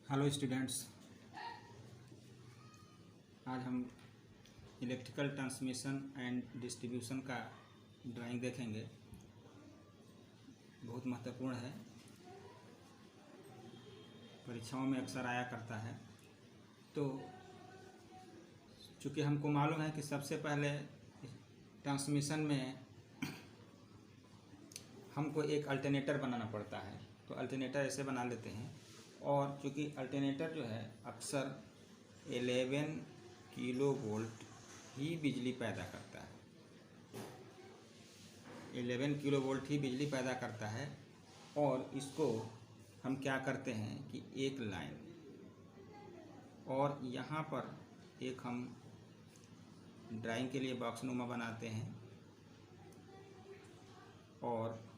Hello students, आज हम electrical transmission and distribution का ड्राइंग देखेंगे। बहुत महत्वपूर्ण है, परीक्षाओं में अक्सर आया करता है। तो चूँकि हमको मालूम है कि सबसे पहले ट्रांसमिशन में हमको एक अल्टरनेटर बनाना पड़ता है, तो अल्टरनेटर ऐसे बना लेते हैं। और चूँकि अल्टरनेटर जो है अक्सर 11 किलो वोल्ट ही बिजली पैदा करता है, 11 किलो वोल्ट ही बिजली पैदा करता है। और इसको हम क्या करते हैं कि एक लाइन और यहाँ पर एक हम ड्राइंग के लिए बॉक्स नुमा बनाते हैं और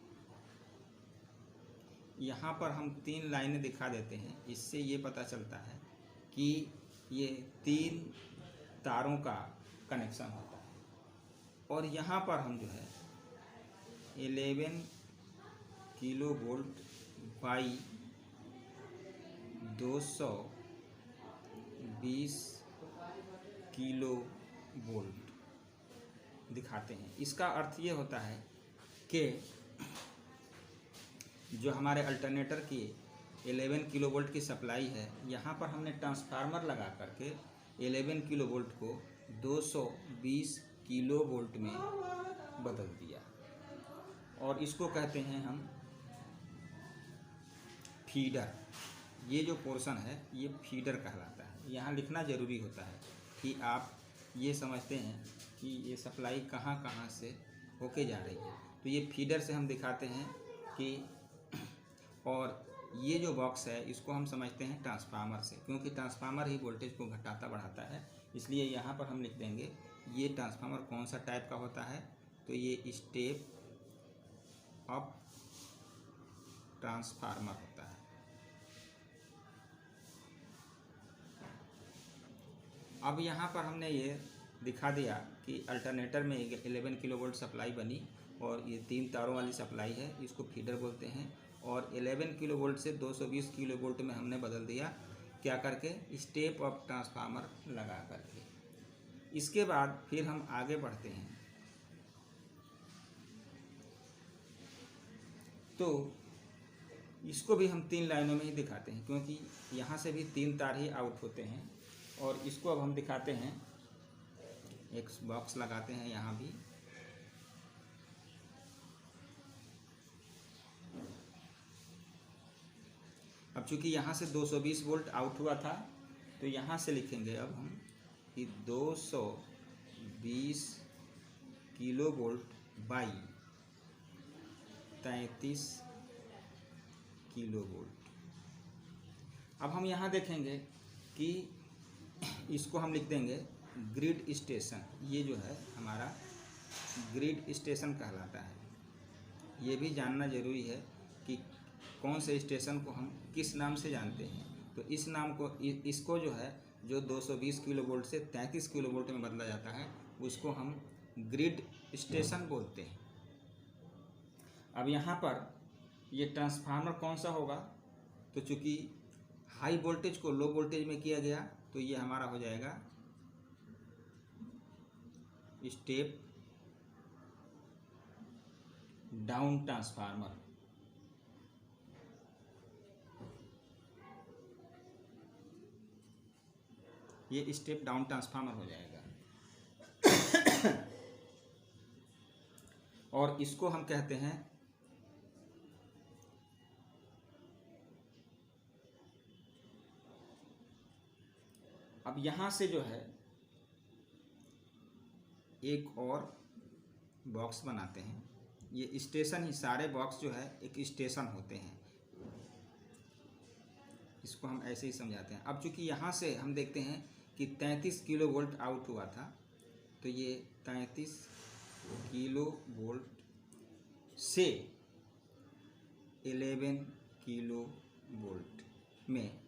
यहाँ पर हम 3 लाइनें दिखा देते हैं। इससे ये पता चलता है कि ये 3 तारों का कनेक्शन होता है। और यहाँ पर हम जो है 11 kilo volt by 220 kilo volt दिखाते हैं। इसका अर्थ ये होता है कि जो हमारे अल्टरनेटर की 11 किलो वोल्ट की सप्लाई है, यहाँ पर हमने ट्रांसफार्मर लगा करके 11 किलो वोल्ट को 220 किलो वोल्ट में बदल दिया। और इसको कहते हैं हम फीडर। ये जो पोर्शन है ये फीडर कहलाता है। यहाँ लिखना ज़रूरी होता है कि आप ये समझते हैं कि ये सप्लाई कहाँ कहाँ से होके जा रही है। तो ये फीडर से हम दिखाते हैं कि, और ये जो बॉक्स है इसको हम समझते हैं ट्रांसफार्मर से, क्योंकि ट्रांसफार्मर ही वोल्टेज को घटाता बढ़ाता है। इसलिए यहाँ पर हम लिख देंगे ये ट्रांसफार्मर कौन सा टाइप का होता है, तो ये स्टेप अप ट्रांसफार्मर होता है। अब यहाँ पर हमने ये दिखा दिया कि अल्टरनेटर में 11 किलो वोल्ट सप्लाई बनी और ये 3 तारों वाली सप्लाई है, इसको फीडर बोलते हैं। और 11 किलो वोल्ट से 220 किलो वोल्ट में हमने बदल दिया, क्या करके, स्टेप अप ट्रांसफार्मर लगा करके। इसके बाद फिर हम आगे बढ़ते हैं। तो इसको भी हम 3 लाइनों में ही दिखाते हैं, क्योंकि यहाँ से भी 3 तार ही आउट होते हैं। और इसको अब हम दिखाते हैं, एक बॉक्स लगाते हैं यहाँ भी। अब चूँकि यहाँ से 220 वोल्ट आउट हुआ था, तो यहाँ से लिखेंगे अब हम कि 220 kilo volt by 33 kilo volt. अब हम यहाँ देखेंगे कि इसको हम लिख देंगे ग्रिड स्टेशन। ये जो है हमारा ग्रिड स्टेशन कहलाता है। ये भी जानना ज़रूरी है कि कौन से स्टेशन को हम किस नाम से जानते हैं। तो इस नाम को, इसको जो है जो 220 किलो वोल्ट से 33 किलो वोल्ट में बदला जाता है, उसको हम ग्रिड स्टेशन बोलते हैं। अब यहाँ पर ये ट्रांसफार्मर कौन सा होगा, तो चूँकि हाई वोल्टेज को लो वोल्टेज में किया गया, तो ये हमारा हो जाएगा स्टेप डाउन ट्रांसफार्मर। ये स्टेप डाउन ट्रांसफार्मर हो जाएगा। और इसको हम कहते हैं अब यहाँ से जो है एक और बॉक्स बनाते हैं। ये स्टेशन ही, सारे बॉक्स जो है एक स्टेशन होते हैं। इसको हम ऐसे ही समझाते हैं। अब चूँकि यहाँ से हम देखते हैं कि 33 किलो वोल्ट आउट हुआ था, तो ये 33 किलो वोल्ट से 11 किलो वोल्ट में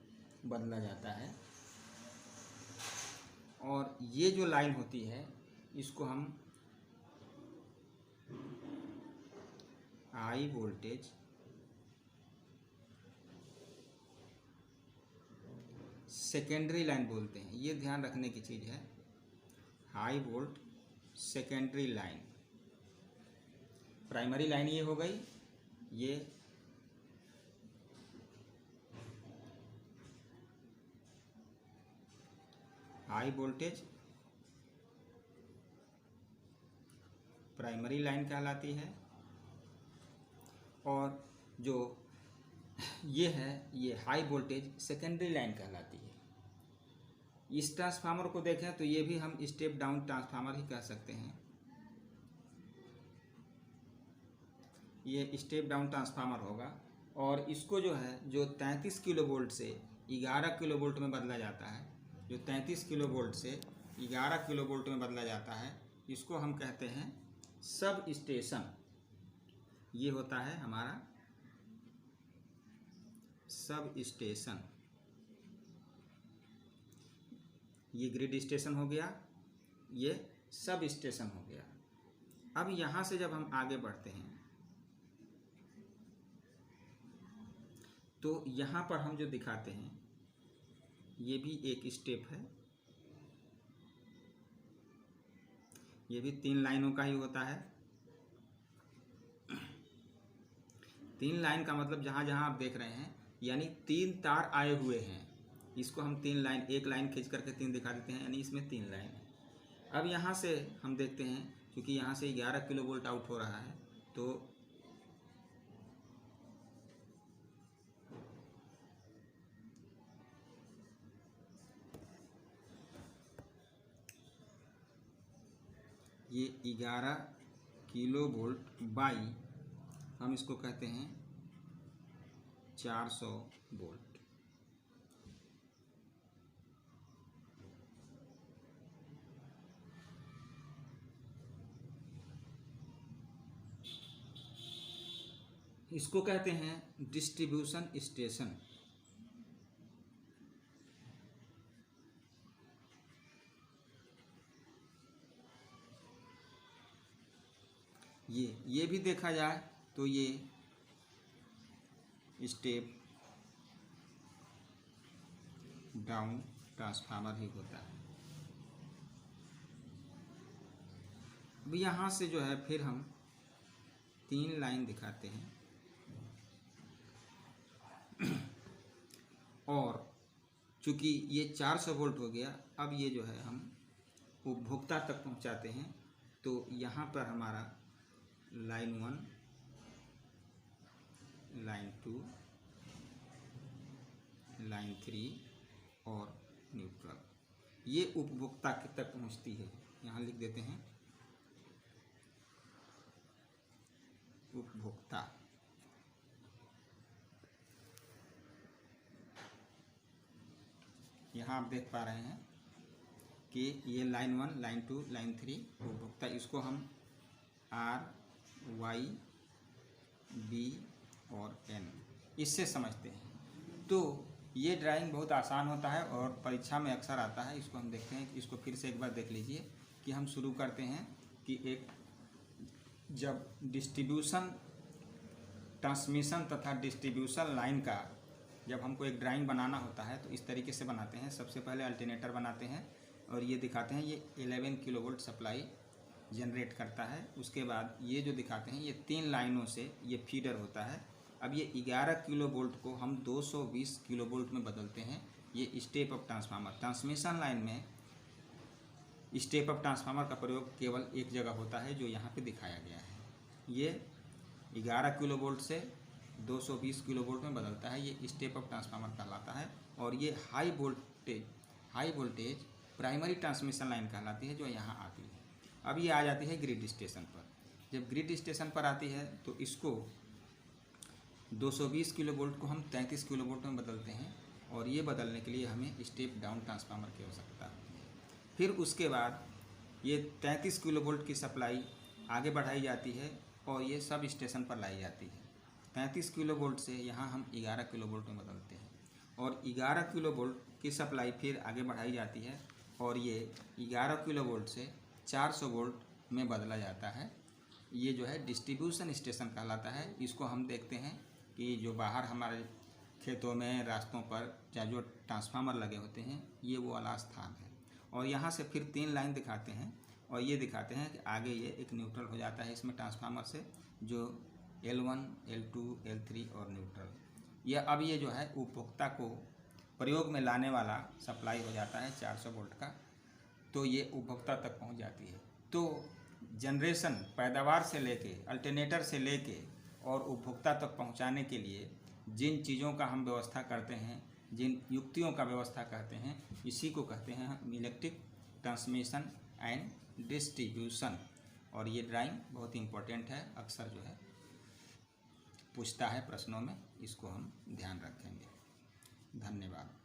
बदला जाता है। और ये जो लाइन होती है इसको हम हाई वोल्टेज सेकेंडरी लाइन बोलते हैं। ये ध्यान रखने की चीज़ है, high volt secondary line. Primary line ये हो गई, ये हाई वोल्टेज प्राइमरी लाइन कहलाती है, और जो ये है ये हाई वोल्टेज सेकेंडरी लाइन कहलाती है। इस ट्रांसफार्मर को देखें तो ये भी हम स्टेप डाउन ट्रांसफार्मर ही कह सकते हैं। ये स्टेप डाउन ट्रांसफार्मर होगा, और इसको जो है जो 33 किलो वोल्ट से 11 किलो वोल्ट में बदला जाता है, जो 33 किलो वोल्ट से 11 किलो वोल्ट में बदला जाता है, इसको हम कहते हैं सब स्टेशन। ये होता है हमारा सब स्टेशन। ये ग्रिड स्टेशन हो गया, ये सब स्टेशन हो गया। अब यहाँ से जब हम आगे बढ़ते हैं तो यहाँ पर हम जो दिखाते हैं ये भी एक स्टेप है, ये भी 3 लाइनों का ही होता है। 3 लाइन का मतलब जहाँ जहाँ आप देख रहे हैं यानी 3 तार आए हुए हैं, इसको हम 3 लाइन, एक लाइन खींच करके 3 दिखा देते हैं, यानी इसमें 3 लाइन है। अब यहाँ से हम देखते हैं क्योंकि यहाँ से 11 किलो वोल्ट आउट हो रहा है, तो ये 11 किलो वोल्ट बाई हम इसको कहते हैं 400 वोल्ट। इसको कहते हैं डिस्ट्रीब्यूशन स्टेशन। ये भी देखा जाए तो ये स्टेप डाउन ट्रांसफार्मर ही होता है। अब यहाँ से जो है फिर हम 3 लाइन दिखाते हैं, और चूँकि ये 400 वोल्ट हो गया, अब ये जो है हम उपभोक्ता तक पहुँचाते हैं। तो यहाँ पर हमारा लाइन 1, लाइन 2, लाइन 3 और न्यूट्रल, ये उपभोक्ता तक पहुँचती है। यहाँ लिख देते हैं उपभोक्ता। यहाँ आप देख पा रहे हैं कि ये लाइन 1, लाइन 2, लाइन 3 उपभोक्ता, इसको हम R, Y, B और N इससे समझते हैं। तो ये ड्राइंग बहुत आसान होता है और परीक्षा में अक्सर आता है। इसको हम देखते हैं, इसको फिर से एक बार देख लीजिए कि हम शुरू करते हैं कि एक जब डिस्ट्रीब्यूशन, ट्रांसमिशन तथा डिस्ट्रीब्यूशन लाइन का जब हमको एक ड्राइंग बनाना होता है तो इस तरीके से बनाते हैं। सबसे पहले अल्टरनेटर बनाते हैं और ये दिखाते हैं ये 11 किलो वोल्ट सप्लाई जनरेट करता है। उसके बाद ये जो दिखाते हैं ये 3 लाइनों से ये फीडर होता है। अब ये 11 किलो वोल्ट को हम 220 किलो वोल्ट में बदलते हैं। ये step up transformer, transmission line में स्टेप अप ट्रांसफार्मर का प्रयोग केवल एक जगह होता है जो यहाँ पे दिखाया गया है। ये 11 किलो वोल्ट से 220 किलो वोल्ट में बदलता है, ये स्टेप अप ट्रांसफार्मर कहलाता है। और ये high voltage primary transmission line कहलाती है जो यहाँ आती है। अब ये आ जाती है ग्रिड स्टेशन पर। जब ग्रिड स्टेशन पर आती है तो इसको 220 किलो वोल्ट को हम 33 किलो वोल्ट में बदलते हैं, और ये बदलने के लिए हमें स्टेप डाउन ट्रांसफार्मर की आवश्यकता होती है। फिर उसके बाद ये 33 किलो वोल्ट की सप्लाई आगे बढ़ाई जाती है और ये सब स्टेशन पर लाई जाती है। 33 किलो वोल्ट से यहाँ हम 11 किलो वोल्ट में बदलते हैं, और 11 किलो वोल्ट की सप्लाई फिर आगे बढ़ाई जाती है और ये 11 किलो वोल्ट से 400 वोल्ट में बदला जाता है। ये जो है डिस्ट्रीब्यूशन स्टेशन कहलाता है। इसको हम देखते हैं कि जो बाहर हमारे खेतों में, रास्तों पर, चाहे जो ट्रांसफार्मर लगे होते हैं, ये वो वाला स्थान है। और यहाँ से फिर 3 लाइन दिखाते हैं और ये दिखाते हैं कि आगे ये एक न्यूट्रल हो जाता है इसमें ट्रांसफार्मर से, जो L1, L2, L3 और न्यूट्रल। यह अब ये जो है उपभोक्ता को प्रयोग में लाने वाला सप्लाई हो जाता है 400 वोल्ट का, तो ये उपभोक्ता तक पहुंच जाती है। तो जनरेशन, पैदावार से लेके, अल्टरनेटर से लेके और उपभोक्ता तक पहुंचाने के लिए जिन चीज़ों का हम व्यवस्था करते हैं, जिन युक्तियों का व्यवस्था करते हैं, इसी को कहते हैं हम इलेक्ट्रिक ट्रांसमिशन एंड डिस्ट्रीब्यूशन। और ये ड्राइंग बहुत इम्पोर्टेंट है, अक्सर जो है पूछता है प्रश्नों में, इसको हम ध्यान रखेंगे। धन्यवाद।